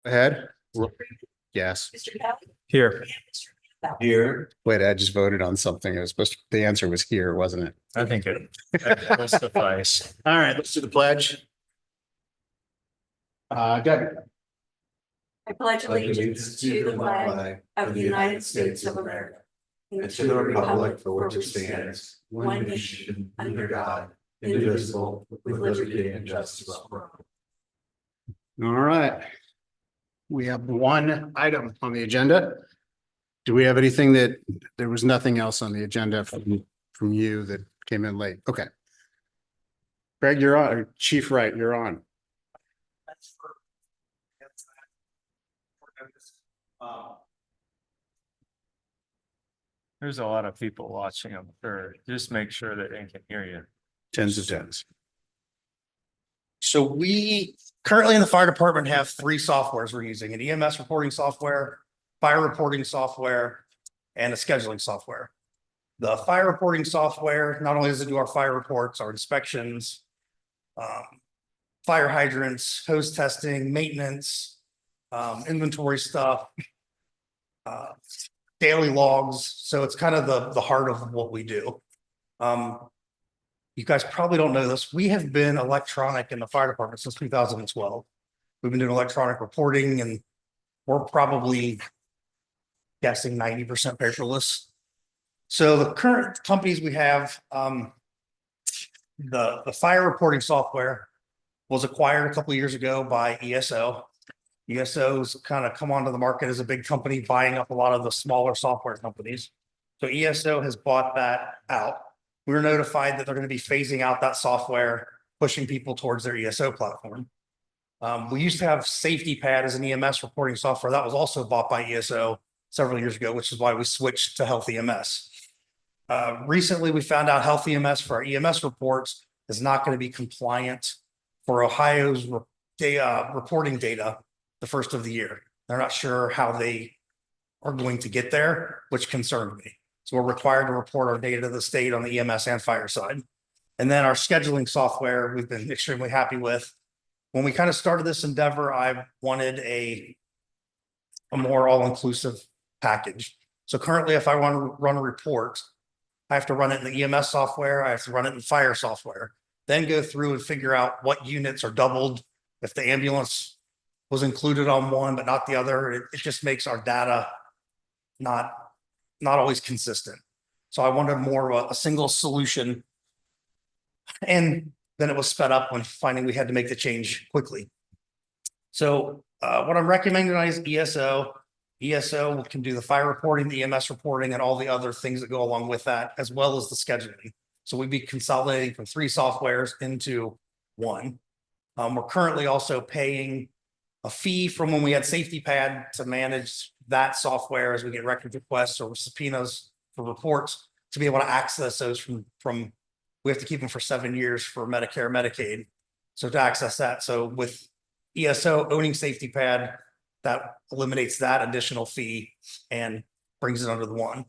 Ahead. Yes. Mr. Kelly? Here. And Mr. Campbell. Here. Wait, I just voted on something. It was supposed to, the answer was here, wasn't it? I think it will suffice. All right, let's do the pledge. Good. I pledge allegiance to the flag of the United States of America and to the republic for which it stands, one nation, under God, indivisible, with liberty and justice for all. All right. We have one item on the agenda. Do we have anything that, there was nothing else on the agenda from you that came in late? Okay. Greg, you're on, or Chief Wright, you're on. There's a lot of people watching, I'm sure. Just make sure that they can hear you. Tens of tens. So we currently in the fire department have three softwares we're using: an EMS reporting software, fire reporting software, and a scheduling software. The fire reporting software, not only does it do our fire reports, our inspections, fire hydrants, hose testing, maintenance, inventory stuff, daily logs. So it's kind of the heart of what we do. You guys probably don't know this. We have been electronic in the fire department since 2012. We've been doing electronic reporting, and we're probably guessing 90% paperless. So the current companies we have, the fire reporting software was acquired a couple of years ago by ESO. ESO's kind of come onto the market as a big company buying up a lot of the smaller software companies. So ESO has bought that out. We were notified that they're going to be phasing out that software, pushing people towards their ESO platform. We used to have Safety Pad as an EMS reporting software that was also bought by ESO several years ago, which is why we switched to Health EMS. Recently, we found out Health EMS for our EMS reports is not going to be compliant for Ohio's reporting data the first of the year. They're not sure how they are going to get there, which concerned me. So we're required to report our data to the state on the EMS and fire side. And then our scheduling software, we've been extremely happy with. When we kind of started this endeavor, I wanted a more all-inclusive package. So currently, if I want to run a report, I have to run it in the EMS software. I have to run it in fire software, then go through and figure out what units are doubled. If the ambulance was included on one, but not the other, it just makes our data not always consistent. So I wanted more of a single solution. And then it was sped up when finding we had to make the change quickly. So what I'm recommending tonight is ESO. ESO can do the fire reporting, the EMS reporting, and all the other things that go along with that, as well as the scheduling. So we'd be consolidating from three softwares into one. We're currently also paying a fee from when we had Safety Pad to manage that software as we get record requests or subpoenas for reports to be able to access those from we have to keep them for 7 years for Medicare, Medicaid. So to access that. So with ESO owning Safety Pad, that eliminates that additional fee and brings it under the one.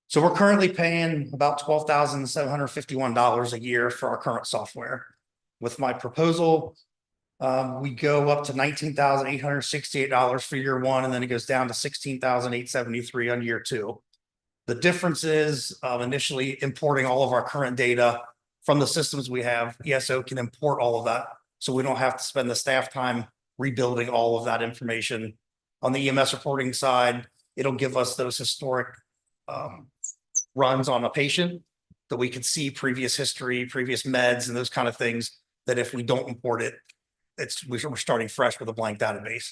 So we're currently paying about $12,751 a year for our current software. With my proposal, we go up to $19,868 for year one, and then it goes down to $16,873 on year two. The difference is initially importing all of our current data from the systems we have. ESO can import all of that, so we don't have to spend the staff time rebuilding all of that information. On the EMS reporting side, it'll give us those historic runs on a patient that we can see previous history, previous meds, and those kind of things that if we don't import it, we're starting fresh with a blank database.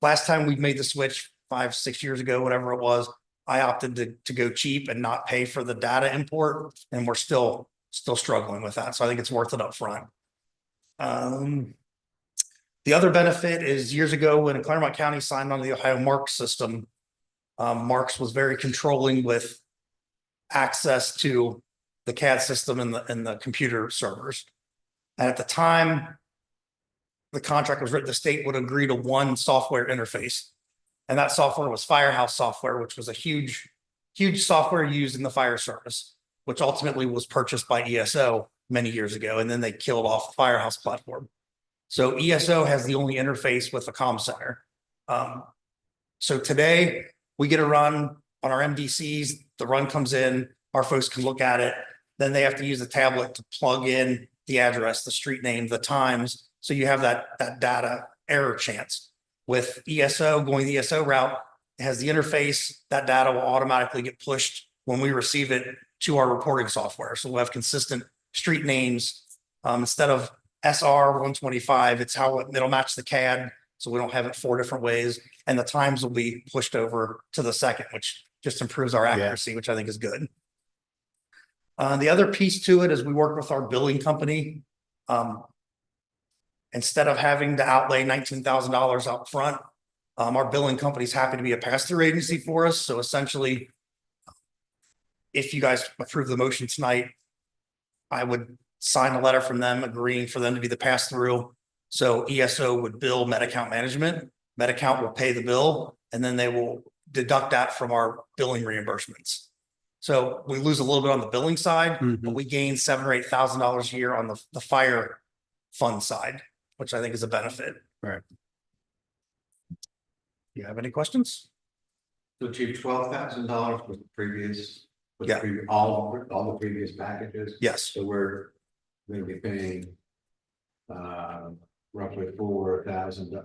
Last time we made the switch 5-6 years ago, whatever it was, I opted to go cheap and not pay for the data import, and we're still struggling with that. So I think it's worth it up front. The other benefit is years ago when Claremont County signed on to the Ohio Marks system, Marks was very controlling with access to the CAD system and the computer servers. And at the time the contract was written, the state would agree to one software interface. And that software was Firehouse software, which was a huge software used in the fire service, which ultimately was purchased by ESO many years ago. And then they killed off the Firehouse platform. So ESO has the only interface with the comm center. So today we get a run on our MDCs, the run comes in, our folks can look at it. Then they have to use a tablet to plug in the address, the street name, the times. So you have that data error chance. With ESO, going the ESO route, it has the interface, that data will automatically get pushed when we receive it to our reporting software. So we'll have consistent street names. Instead of SR 125, it'll match the CAD. So we don't have it 4 different ways. And the times will be pushed over to the second, which just improves our accuracy, which I think is good. The other piece to it is we work with our billing company. Instead of having to outlay $19,000 up front, our billing company is happy to be a pass-through agency for us. So essentially, if you guys approve the motion tonight, I would sign a letter from them agreeing for them to be the pass-through. So ESO would bill Med-Account management, Med-Account will pay the bill, and then they will deduct that from our billing reimbursements. So we lose a little bit on the billing side, but we gain $7,000 or $8,000 a year on the fire fund side, which I think is a benefit. Right. You have any questions? So Chief, $12,000 was the previous, Yeah. all the previous packages. Yes, So we're gonna be paying roughly $4,000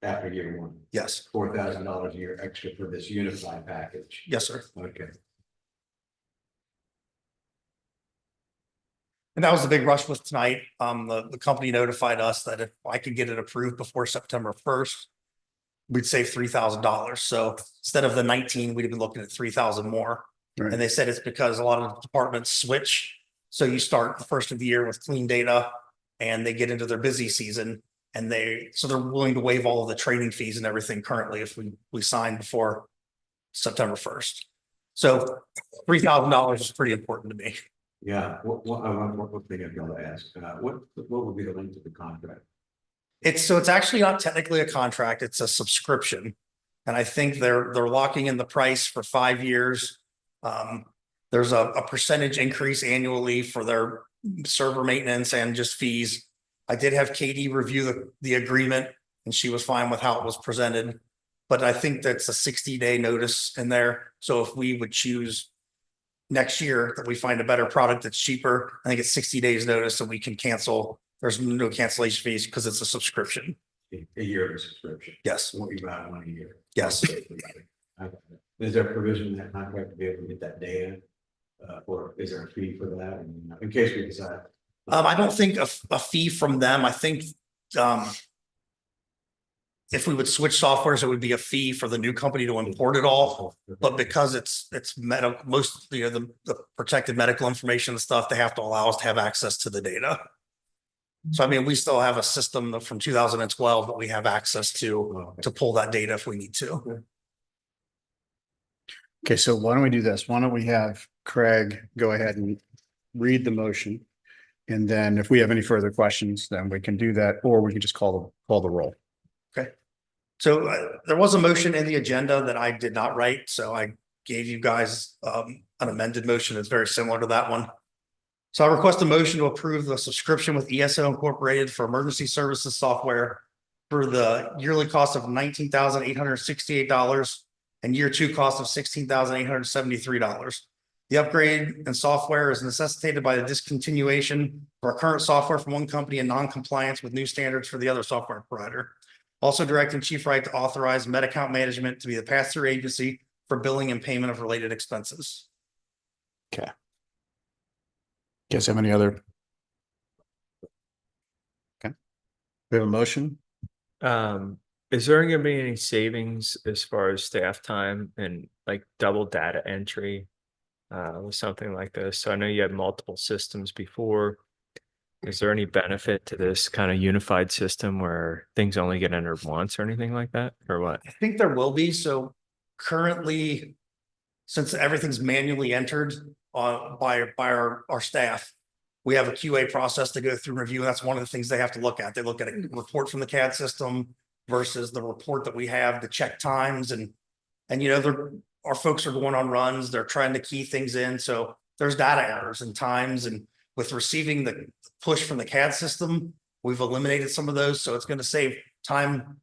after year 1, yes, $4,000 a year extra for this unified package. yes, sir. Okay. And that was the big rush with tonight. The company notified us that if I could get it approved before September 1st, we'd save $3,000. So instead of the 19, we'd have been looking at 3,000 more. Right. And they said it's because a lot of departments switch. So you start the first of the year with clean data and they get into their busy season and they're willing to waive all of the training fees and everything currently if we sign before September 1st. So $3,000 is pretty important to me. Yeah, what thing I'm gonna ask, what would be the length of the contract? It's actually not technically a contract, it's a subscription. And I think they're locking in the price for 5 years. There's a percentage increase annually for their server maintenance and just fees. I did have Katie review the agreement and she was fine with how it was presented. But I think that's a 60-day notice in there. So if we would choose next year that we find a better product that's cheaper, I think it's 60 days notice and we can cancel. There's no cancellation fees because it's a subscription. A year of subscription. Yes, What you buy 1 a year. yes. Okay. Is there a provision in that contract to be able to get that data? Or is there a fee for that? And, in case we decide. I don't think a fee from them. I think if we would switch softwares, it would be a fee for the new company to import it all. But because it's medical, mostly the protected medical information and stuff, they have to allow us to have access to the data. So I mean, we still have a system from 2012 that we have access to pull that data if we need to. Okay, so why don't we do this? Why don't we have Craig go ahead and read the motion? And then if we have any further questions, then we can do that, or we can just call the roll. So there was a motion in the agenda that I did not write, so I gave you guys an amended motion that's very similar to that one. So I request a motion to approve the subscription with ESO Incorporated for emergency services software for the yearly cost of $19,868 and year 2 cost of $16,873. The upgrade and software is necessitated by the discontinuation of our current software from one company and non-compliance with new standards for the other software provider. Also directing Chief Wright to authorize Med-Account management to be the pass-through agency for billing and payment of related expenses. Okay. Guys have any other? Okay. We have a motion? Is there gonna be any savings as far as staff time and like double data entry? With something like this? So I know you had multiple systems before. Is there any benefit to this kind of unified system where things only get entered once or anything like that, or what? I think there will be. So currently, since everything's manually entered by our staff, we have a QA process to go through and review. That's one of the things they have to look at. They look at a report from the CAD system versus the report that we have to check times and our folks are going on runs. They're trying to key things in. So there's data errors and times, and with receiving the push from the CAD system, We've eliminated some of those, so it's gonna save time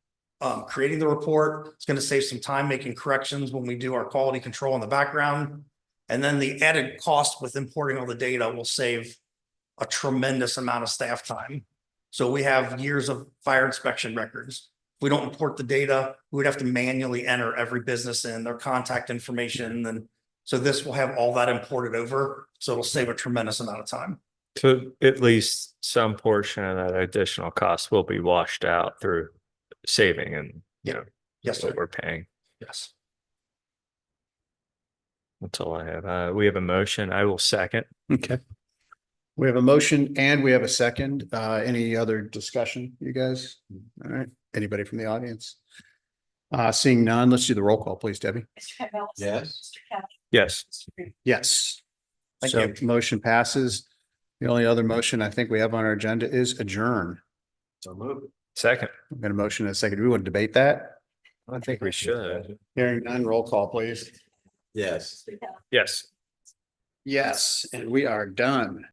creating the report. It's gonna save some time making corrections when we do our quality control in the background. And then the added cost with importing all the data will save a tremendous amount of staff time. So we have years of fire inspection records. If we don't import the data, we would have to manually enter every business in their contact information. And so this will have all that imported over. So it'll save a tremendous amount of time. So at least some portion of that additional cost will be washed out through saving and, you know, Yes, what sir. we're paying. Yes. That's all I have. We have a motion. I will second. Okay. We have a motion and we have a second. Any other discussion, you guys? All right. Anybody from the audience? Seeing none, let's do the roll call, please, Debbie. Mr. Campbell. Yes. Mr. Kelly. Yes. Mr. Green. Yes. Thank So you. motion passes. The only other motion I think we have on our agenda is adjourn. So move. Second. We've got a motion and a second. Do we want to debate that? I think we should. Hearing none, roll call, please. Yes. Mr. Kelly. Yes. Yes, and we are done.